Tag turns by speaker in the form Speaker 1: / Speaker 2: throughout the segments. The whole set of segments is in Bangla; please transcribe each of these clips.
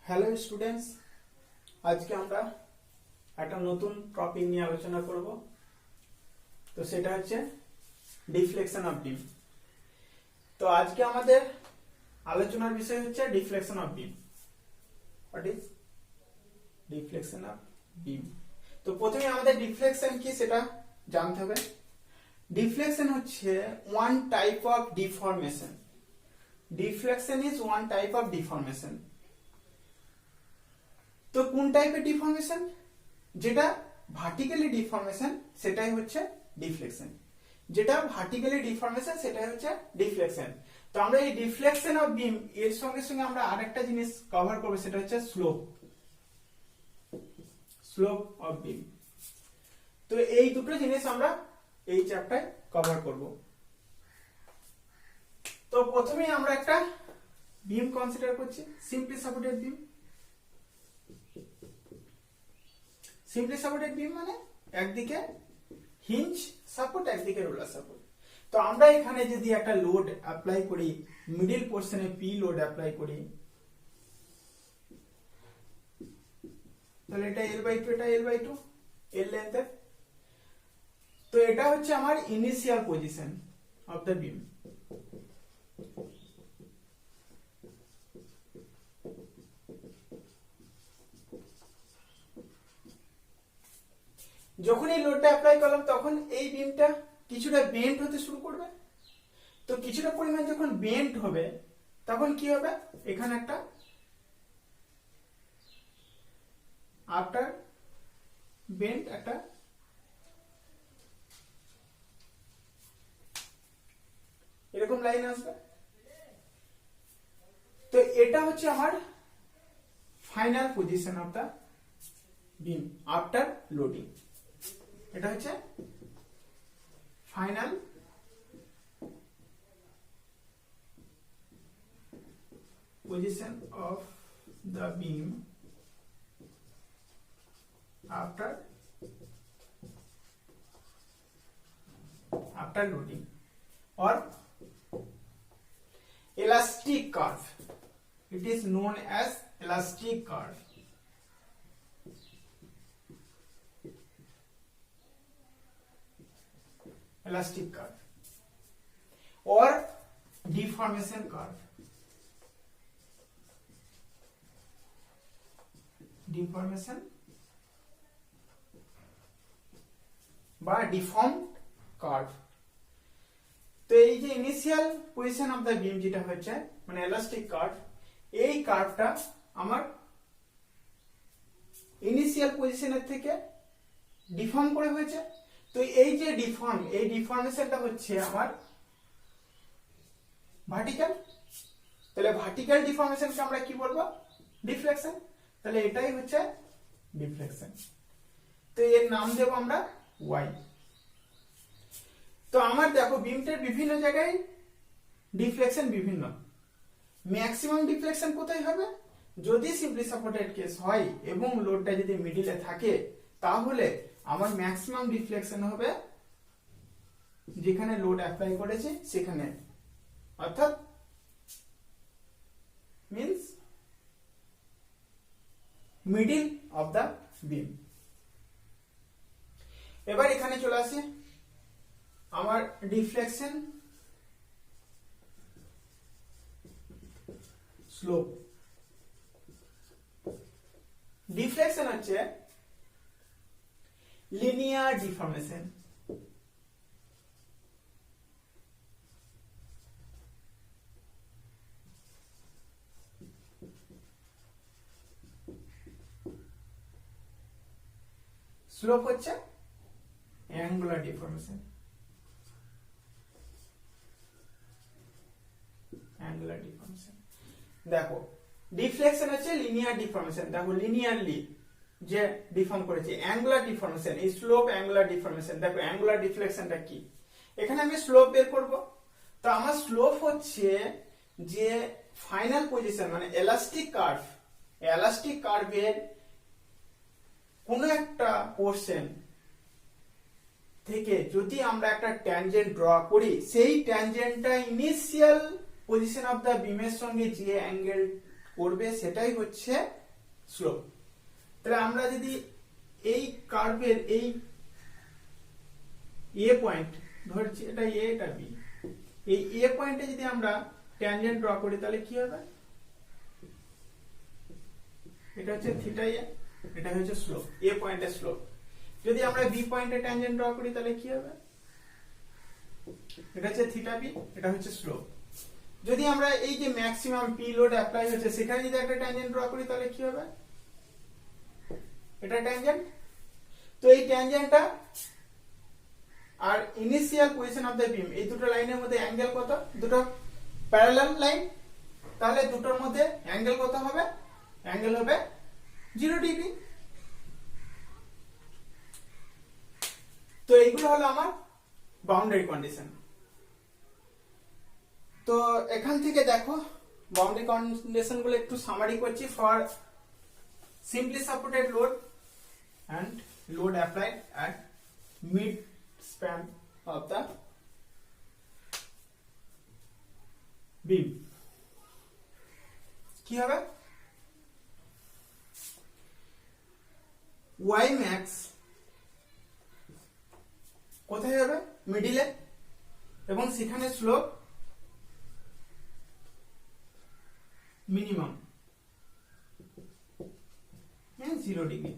Speaker 1: হ্যালো স্টুডেন্টস, আজকে আমরা একটা নতুন টপিক নিয়ে আলোচনা করব। তো সেটা হচ্ছে ডিফ্লেকশন অফ বিম। তো আজকে আমাদের আলোচনার বিষয় হচ্ছে deflection of beam. What is deflection of বিম? তো প্রথমে আমাদের ডিফ্লেকশন কি সেটা জানতে হবে। ডিফ্লেকশন হচ্ছে one type of deformation. Deflection is one type of deformation. তো কোন টাইপের ডিফর্মেশন? যেটা ভার্টিক্যালি ডিফর্মেশন সেটাই হচ্ছে ডিফ্লেকশন। যেটা ভার্টিক্যালি ডিফর্মেশন সেটাই হচ্ছে ডিফ্লেকশন। তো আমরা এই ডিফ্লেকশন অফ বিম এর সঙ্গে সঙ্গে আমরা আরেকটা জিনিস কভার করব, সেটা হচ্ছে স্লোপ। স্লোপ অফ বিম। তো এই দুটো জিনিস আমরা এই চ্যাপ্টারে কভার করব। তো প্রথমেই আমরা একটা বিম কনসিডার করছি, সিম্পলি সাপোর্টেড বিম। সিম্পলি সাপোর্টেড বিম মানে একদিকে হিঞ্জ সাপোর্ট, একদিকে রোলার সাপোর্ট। তো আমরা এখানে যদি একটা লোড অ্যাপ্লাই করি, মিডল পোরশনে পি লোড অ্যাপ্লাই করি, তাহলে এটা L/2, এটা L/2, এর লেন্থে। তো এটা হচ্ছে আমার ইনিশিয়াল পজিশন অফ দ্য বিম। যখন এই লোডটা অ্যাপ্লাই করলাম তখন এই বিমটা কিছুটা বেন্ড হতে শুরু করবে। তো কিছুটা পরিমাণ যখন বেন্ড হবে তখন কি হবে, এখানে একটা আফটার বেন্ড একটা এরকম লাইন আসবে। তো এটা হচ্ছে আমার final position of the beam after loading. এটা হচ্ছে final position of the beam after loading or elastic curve. It is known as elastic curve. Elastic curve or deformation curve. Deformation বা ডিফর্মড কার্ভ। তো এই যে ইনিশিয়াল পজিশন অফ দা বিম যেটা হচ্ছে মানে এলাস্টিক কার্ভ, এই কার্ভটা আমার ইনিশিয়াল পজিশনের থেকে ডিফর্ম করে হয়েছে। তো এই যে এই ডিফর্মেশনটা হচ্ছে আমার ভার্টিক্যাল। তাহলে ভার্টিক্যাল ডিফর্মেশনকে আমরা কি বলবো? ডিফ্লেকশন। তাহলে এটাই হচ্ছে ডিফ্লেকশন। তো এর নাম দেব আমরা ওয়াই। তো আমার দেখো বিমটার বিভিন্ন জায়গায় ডিফ্লেকশন বিভিন্ন। ম্যাক্সিমাম ডিফ্লেকশন কোথায় হবে? যদি সিম্পলি সাপোর্টেড কেস হয় এবং লোডটা যদি মিডিলে থাকে তাহলে আমার ম্যাক্সিমাম ডিফ্লেকশন হবে যেখানে লোড অ্যাপ্লাই করেছে সেখানে, অর্থাৎ মিন্স মিডিল অফ দা বিম। এবার এখানে চলে আসে আমার ডিফ্লেকশন স্লোপ। ডিফ্লেকশন হচ্ছে লিনিয়ার ডিফর্মেশন। স্লোপ হচ্ছে অ্যাঙ্গুলার ডিফর্মেশন। Angular deformation. দেখো ডিফ্লেকশন হচ্ছে লিনিয়ার ডিফর্মেশন। দেখো লিনিয়ারলি যে ডিফর্ম করেছে, অ্যাঙ্গুলার ডিফর্মেশন এই স্লোপ অ্যাঙ্গুলার ডিফর্মেশন। দেখো অ্যাঙ্গুলার ডিফ্লেকশনটা কি, এখানে আমি স্লোপ বের করব। তো আমার স্লোপ হচ্ছে যে ফাইনাল পজিশন মানে এলাস্টিক কার্ভ, এলাস্টিক কার্ভের কোন একটা পোরশন থেকে যদি আমরা একটা ট্যানজেন্ট ড্র করি, সেই ট্যানজেন্টটা ইনিশিয়াল পজিশন অফ দা বিমের সঙ্গে যে অ্যাঙ্গেল করবে সেটাই হচ্ছে স্লোপ। তাহলে আমরা যদি এই কার্ভের এই এ পয়েন্ট ধরছি, এটা এ এটা বি, এই এ পয়েন্টে যদি আমরা ট্যানজেন্ট ড্র করি তাহলে কি হবে, এটা হচ্ছে থিটা এ, এটা হচ্ছে স্লোপ, এ পয়েন্টের স্লোপ। যদি আমরা বি পয়েন্টে ট্যানজেন্ট ড্র করি তাহলে কি হবে, এটা হচ্ছে থিটা বি, এটা হচ্ছে স্লোপ। যদি আমরা এই যে ম্যাক্সিমাম পি লোড অ্যাপ্লাই হচ্ছে সেখানে যদি একটা ট্যানজেন্ট ড্র করি তাহলে কি হবে, এটা ট্যানজেন্ট। তো এই ট্যানজেন্টটা আর ইনিশিয়াল পজিশন অফ দ্য বিম, এই দুটো লাইনের মধ্যে অ্যাঙ্গেল কত, দুটো প্যারালাল লাইন, তাহলে দুটোর মধ্যে অ্যাঙ্গেল কত হবে, অ্যাঙ্গেল হবে 0 ডিগ্রি। তো এইগুলো হলো আমার বাউন্ডারি কন্ডিশন। তো এখান থেকে দেখো বাউন্ডারি কন্ডিশন গুলো একটু সামারি করছি। For simply supported load and load applied at mid span of the beam, কি হবে, y max কোথায় হবে, মিডিলে, এবং সেখানে স্লোপ মিনিমাম 0 ডিগ্রি।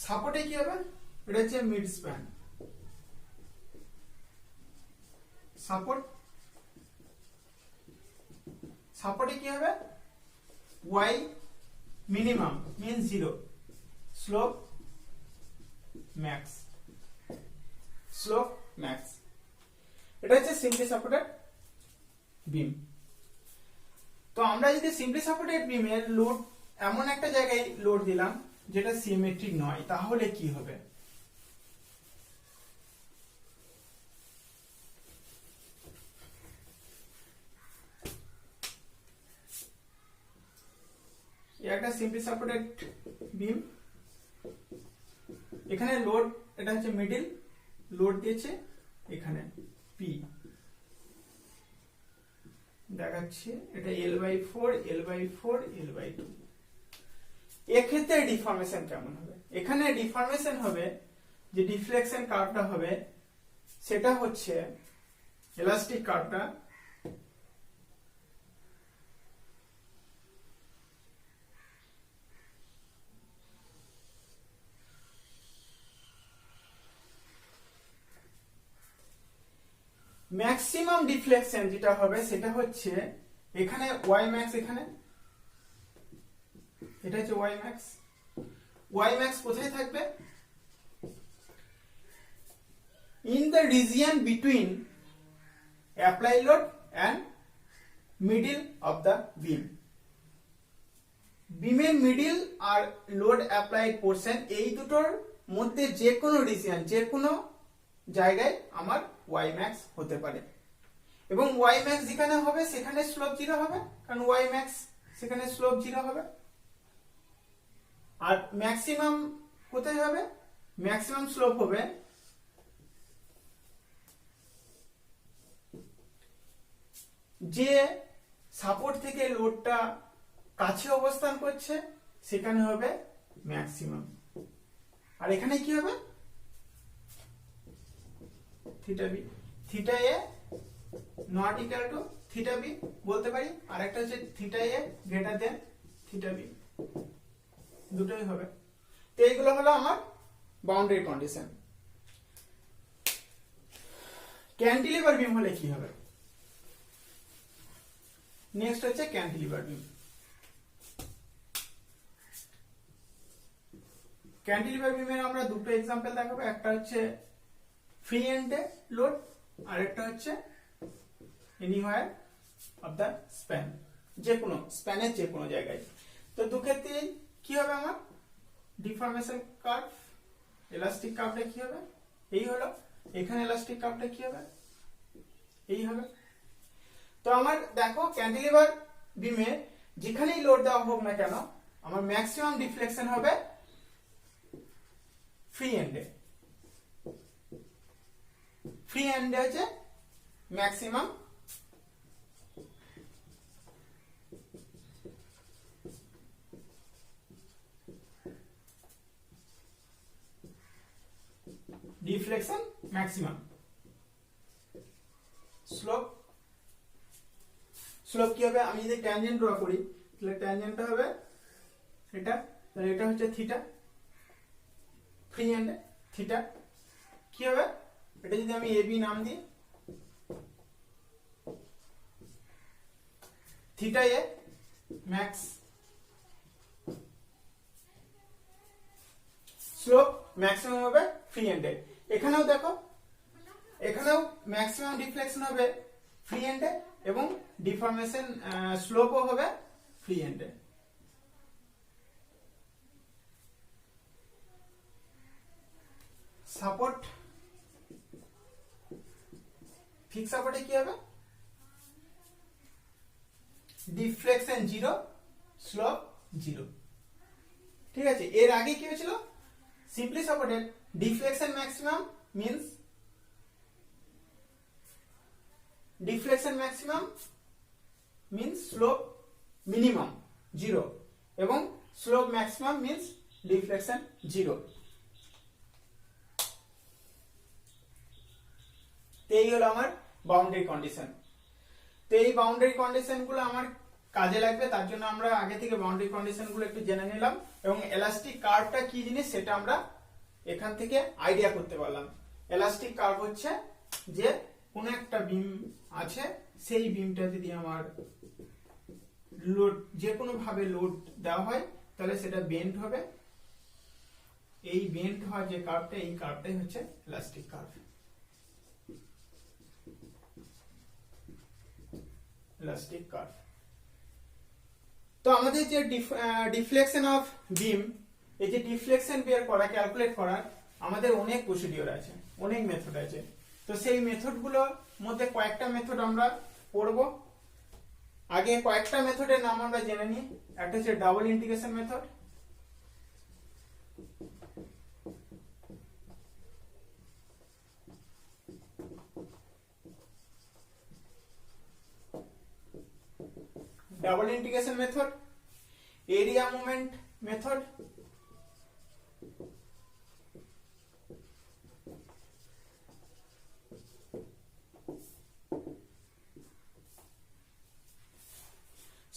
Speaker 1: সাপোর্টে কি হবে, এটা হচ্ছে মিড স্প্যান, সাপোর্টে কি হবে, y minimum means 0, slope max, এটা হচ্ছে সিম্পলি সাপোর্টেড বিম। তো আমরা যদি সিম্পলি সাপোর্টেড বিমের লোড এমন একটা জায়গায় লোড দিলাম যেটা সিমেট্রিক নয়, তাহলে কি হবে, একটা সিম্পলি সাপোর্টেড বিম, এখানে লোড, এটা হচ্ছে মিডল, লোড দিয়েছে এখানে পি দেখাচ্ছে, এটা L/4 L/4 L/2। এক্ষেত্রে ডিফর্মেশন কেমন হবে, এখানে ডিফর্মেশন হবে, যে ডিফ্লেকশন কার্ভটা হবে সেটা হচ্ছে ইলাস্টিক কার্ভটা ম্যাক্সিমাম ডিফ্লেকশন যেটা হবে সেটা হচ্ছে এখানে y max, এখানে এটা হচ্ছে y max কোথায় থাকবে, in the region between applied load and middle of the beam, বিমের মিডল আর লোড অ্যাপ্লাইড পোরশন এই দুটোর মধ্যে যে কোনো রিজিয়ন, যে কোনো জায়গায় আমার y max হতে পারে, এবং y max যেখানে হবে সেখানে স্লোপ 0 হবে, কারণ y max সেখানে স্লোপ 0 হবে। আর ম্যাক্সিমাম কোথায় হবে, ম্যাক্সিমাম স্লোপ হবে যে সাপোর্ট থেকে লোডটা কাছে অবস্থান করছে সেখানে হবে ম্যাক্সিমাম। আর এখানে কি হবে, theta B, theta A not equal to theta B বলতে পারি, আর একটা হচ্ছে theta A greater than theta B, দুটোই হবে। তো এইগুলো হলো আমার বাউন্ডারি কন্ডিশন। ক্যান্টিলিভার বিম হলে কি হবে, নেক্সট হচ্ছে ক্যান্টিলিভার বিম। ক্যান্টিলিভার বিমের আমরা দুটো এক্সাম্পল দেখাবো, একটা হচ্ছে ফ্রি এন্ডে লোড, আর একটা হচ্ছে এনিওয়্যার অফ দা স্প্যান, যে কোনো স্প্যানের যে কোনো জায়গায়। তো দুক্ষেত্রে কি হবে, আমার ডিফর্মেশন কার্ভ, ইলাস্টিক কার্ভটা কি হবে, এই হলো, এখানে ইলাস্টিক কার্ভটা কি হবে, এই হবে। তো আমার দেখো ক্যান্টিলিভার বিমে যেখানেই লোড দেওয়া হোক না কেন আমার ম্যাক্সিমাম ডিফ্লেকশন হবে ফ্রি এন্ডে, ফ্রি এন্ডে হচ্ছে ম্যাক্সিমাম ডিফ্লেকশন ম্যাক্সিমাম। স্লোপ কি হবে, আমি যদি ট্যানজেন্ট ড্র করি তাহলে ট্যানজেন্টটা হবে এটা, তাহলে এটা হচ্ছে থিটা, ফ্রি হ্যান্ডে থিটা কি হবে, এটা যদি আমি এবি নাম দিই, থিটা এ ম্যাক্স। স্লোপ ম্যাক্সিমাম হবে ফ্রি হ্যান্ডে। এখানেও দেখো, এখানেও ম্যাক্সিমাম ডিফ্লেকশন হবে ফ্রি হ্যান্ডে এবং ডিফর্মেশন স্লোপও হবে ফ্রি হ্যান্ডে। সাপোর্ট, ফিক্স সাপোর্টে কি হবে, ডিফ্লেকশন 0, স্লোপ 0। ঠিক আছে, এর আগে কি হয়েছিল, simply supported deflection maximum means slope minimum 0 এবং স্লোপ ম্যাক্সিমাম মিন্স ডিফ্লেকশন 0। তো এই হলো আমার বাউন্ডারি কন্ডিশন। তো এই বাউন্ডারি কন্ডিশন গুলো আমার কাজে লাগবে, তার জন্য আমরা আগে থেকে বাউন্ডারি কন্ডিশন গুলো একটু জেনে নিলাম এবং এলাস্টিক কার্ভটা কি জিনিস সেটা আমরা এখান থেকে আইডিয়া করতে পারলাম। এলাস্টিক কার্ভ হচ্ছে যে কোনো একটা বিম আছে, সেই বিমটা যদি আমার লোড যে কোনো ভাবে লোড দেওয়া হয় তাহলে সেটা বেন্ড হবে। এই বেন্ড হওয়া যে কার্ভটা, এই কার্ভটাই হচ্ছে এলাস্টিক কার্ভ। Elastic curve. তো আমাদের যে ডিফ্লেকশন অফ বিম, এই যে ডিফ্লেকশন বের করা, ক্যালকুলেট করার আমাদের অনেক প্রসিডিওর আছে, অনেক মেথড আছে। তো সেই মেথডগুলোর মধ্যে কয়েকটা মেথড আমরা পড়ব। আগে কয়েকটা মেথডের নাম আমরা জেনে নিই। একটা হচ্ছে double integration method, double integration method, area movement method,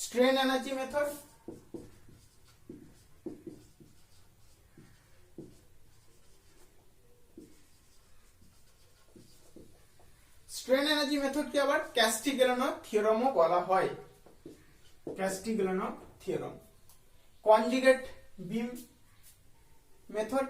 Speaker 1: strain energy মেথড, স্ট্রেন এনার্জি মেথডকে আবার ক্যাস্টিগ্লিয়ানো থিওরামও বলা হয়। Castigliano theorem. Conjugate beam method,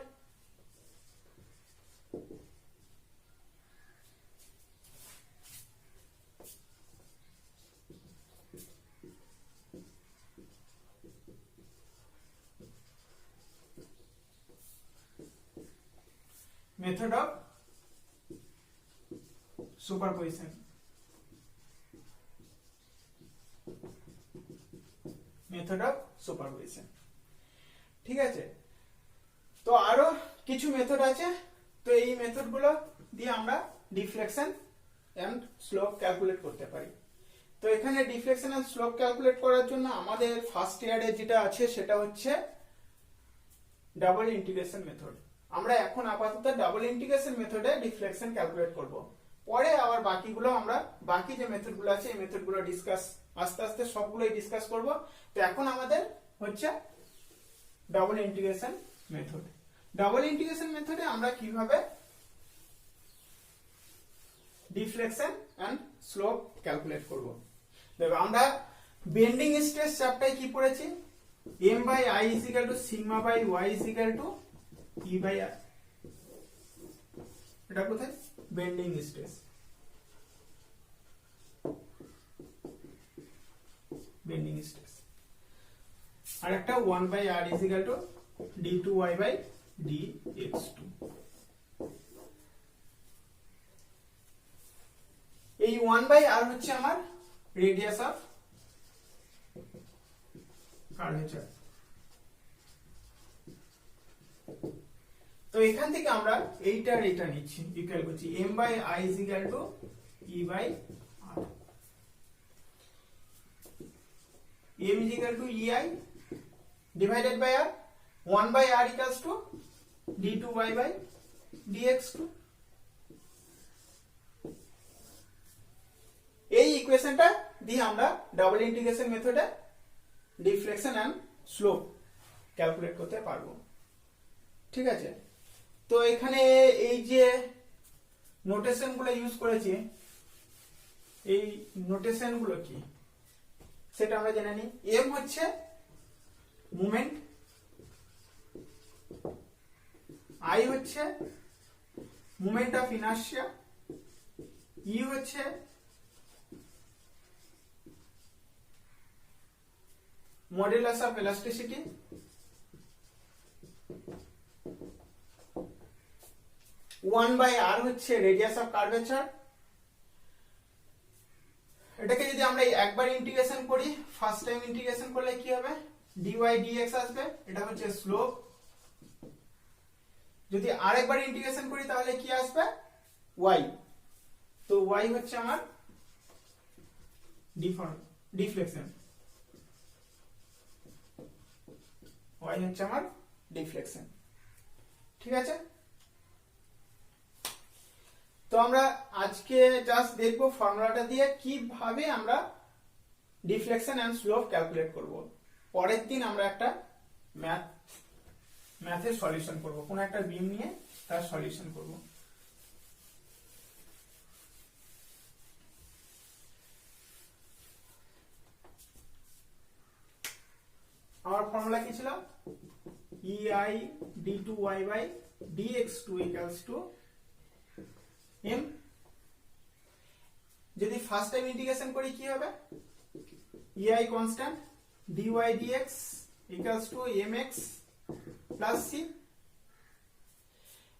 Speaker 1: method of superposition, method of superposition. ঠিক আছে, তো আরো কিছু মেথড আছে। তো এই মেথডগুলো দিয়ে আমরা ডিফ্লেকশন এন্ড স্লোপ ক্যালকুলেট করতে পারি। তো এখানে ডিফ্লেকশন এন্ড স্লোপ ক্যালকুলেট করার জন্য আমাদের ফার্স্ট ইয়ারে যেটা আছে সেটা হচ্ছে ডাবল ইন্টিগ্রেশন মেথড। আমরা এখন আপাতত ডাবল ইন্টিগ্রেশন মেথডে ডিফ্লেকশন ক্যালকুলেট করব। পরে আবার বাকিগুলো আমরা বাকি যে মেথডগুলো আছে এই মেথডগুলো ডিসকাস আস্তে আস্তে সবগুলোই ডিসকাস করব। তো এখন আমাদের হচ্ছে double integration method. Double integration মেথডে আমরা কিভাবে ডিফ্লেকশন এন্ড স্লোপ ক্যালকুলেট করব। দেখো আমরা বেন্ডিং স্ট্রেস চ্যাপ্টারে কি পড়েছি, m by I is equal to sigma by y is equal to e by r। এটা কোথায়, বেন্ডিং স্ট্রেস, বেন্ডিং স্ট্রেস। আর একটা 1 by r is equal to d2y by dx2। এই 1 by r হচ্ছে আমার রেডিয়াস অফ কার্ভেচার। তো এখান থেকে আমরা এইটার এটা নিচ্ছি, ইকুয়াল করছি m by I is equal to e by r। m is equal to ei divided by r, 1 by r equals to d2y by dx2। এই ইকুয়েশনটা দিয়ে আমরা ডাবল ইন্টিগ্রেশন মেথডে ডিফ্লেকশন এন্ড স্লোপ ক্যালকুলেট করতে পারবো। ঠিক আছে, তো এখানে এই যে নোটেশন গুলো ইউজ করেছি, এই নোটেশন গুলো কি সেটা আমরা জেনে নিই। এম হচ্ছে মোমেন্ট, আই হচ্ছে মোমেন্ট অফ ইনার্শিয়া, ই হচ্ছে modulus of elasticity, one by R হচ্ছে রেডিয়াস অফ কার্ভেচার। এটাকে যদি আমরা একবার ইন্টিগ্রেশন করি, ফার্স্ট টাইম ইন্টিগ্রেশন করলে কি হবে, dy dx আসবে, এটা হচ্ছে স্লোপ। যদি আরেকবার ইন্টিগ্রেশন করি তাহলে কি আসবে, y। তো y হচ্ছে আমার ডিফ্লেকশন, y হচ্ছে আমার ডিফ্লেকশন। ঠিক আছে, তো আমরা আজকে জাস্ট দেখবো ফর্মুলাটা দিয়ে কিভাবে আমরা ডিফ্লেকশন এন্ড স্লোপ ক্যালকুলেট করব। পরের দিন আমরা একটা ম্যাথের সলিউশন করব, কোন একটা বিম নিয়ে তার সলিউশন করব। আমার ফর্মুলা কি ছিল, ei d2y by dx2 equals to m। যদি ফার্স্ট টাইম ইন্টিগ্রেশন করি কি হবে, ei constant, dy dx equals to mx plus c।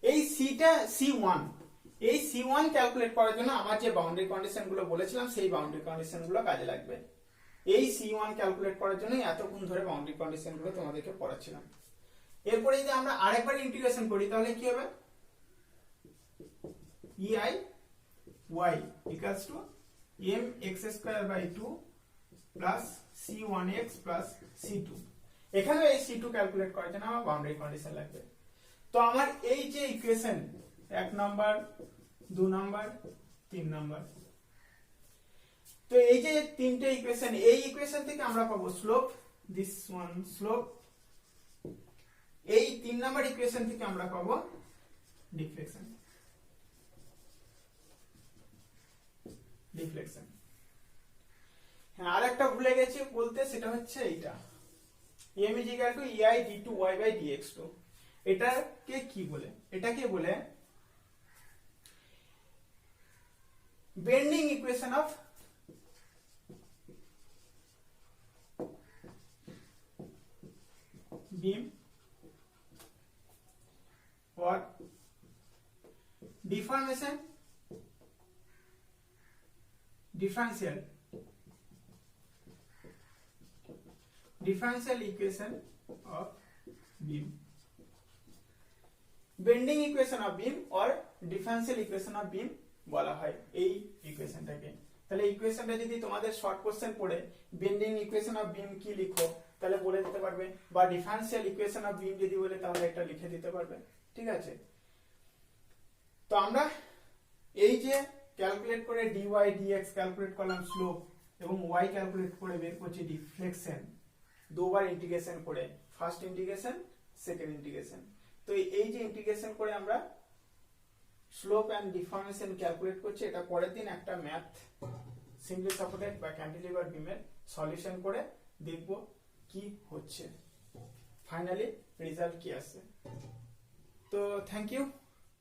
Speaker 1: এই cটা c1, এই c1 ক্যালকুলেট করার জন্য আমার যে বাউন্ডারি কন্ডিশন গুলো বলেছিলাম সেই বাউন্ডারি কন্ডিশন গুলো কাজে লাগবে। এই c1 ক্যালকুলেট করার জন্য এতক্ষণ ধরে বাউন্ডারি কন্ডিশন গুলো তোমাদেরকে পড়াচ্ছিলাম। এরপরে যদি আমরা আরেকবার ইন্টিগ্রেশন করি তাহলে কি হবে, ei y equals to mx square by 2 plus c1x plus c2। এখানে এই c2 ক্যালকুলেট করার জন্য আমার বাউন্ডারি কন্ডিশন লাগবে। তো আমার এই যে ইকুয়েশন 1 নাম্বার 2 নাম্বার 3 নাম্বার, তো এই যে তিনটে ইকুয়েশন, এই ইকুয়েশন থেকে আমরা পাবো স্লোপ, দিস ওয়ান স্লোপ। এই 3 নাম্বার ইকুয়েশন থেকে আমরা পাবো ডিফ্লেকশন। ডিফ্লেকশন, হ্যাঁ আরেকটা ভুলে গেছি বলতে, সেটা হচ্ছে এইটা m is equal to ei d2y by dx2। এটাকে কি বলে, এটাকে বলে bending equation of beam or deformation differential equation of beam, bending equation of beam or differential equation of বিম বলা হয় এই ইকুয়েশনটাকে। তাহলে ইকুয়েশনটা যদি তোমাদের শর্ট কোশ্চেন পড়ে বেন্ডিং ইকুয়েশন অফ বিম কি লিখো তাহলে বলে দিতে পারবে, বা ডিফারেন্সিয়াল ইকুয়েশন অফ বিম যদি বলে তাহলে এটা লিখে দিতে পারবে। ঠিক আছে, তো আমরা এই যে ক্যালকুলেট করে dy dx ক্যালকুলেট করলাম স্লোপ, এবং y ক্যালকুলেট করে বের করছি ডিফ্লেকশন, দুবার ইন্টিগ্রেশন করে, ফার্স্ট ইন্টিগ্রেশন সেকেন্ড ইন্টিগ্রেশন। তো এই যে ইন্টিগ্রেশন করে আমরা স্লোপ এন্ড ডিফর্মেশন ক্যালকুলেট করছি, এটা পরের দিন একটা ম্যাথ সিম্পলি সাপোর্টেড বা ক্যান্টিলিভার বিমের সলিউশন করে দেখব কি হচ্ছে, ফাইনালি রেজাল্ট কি আসে। তো থ্যাংক ইউ।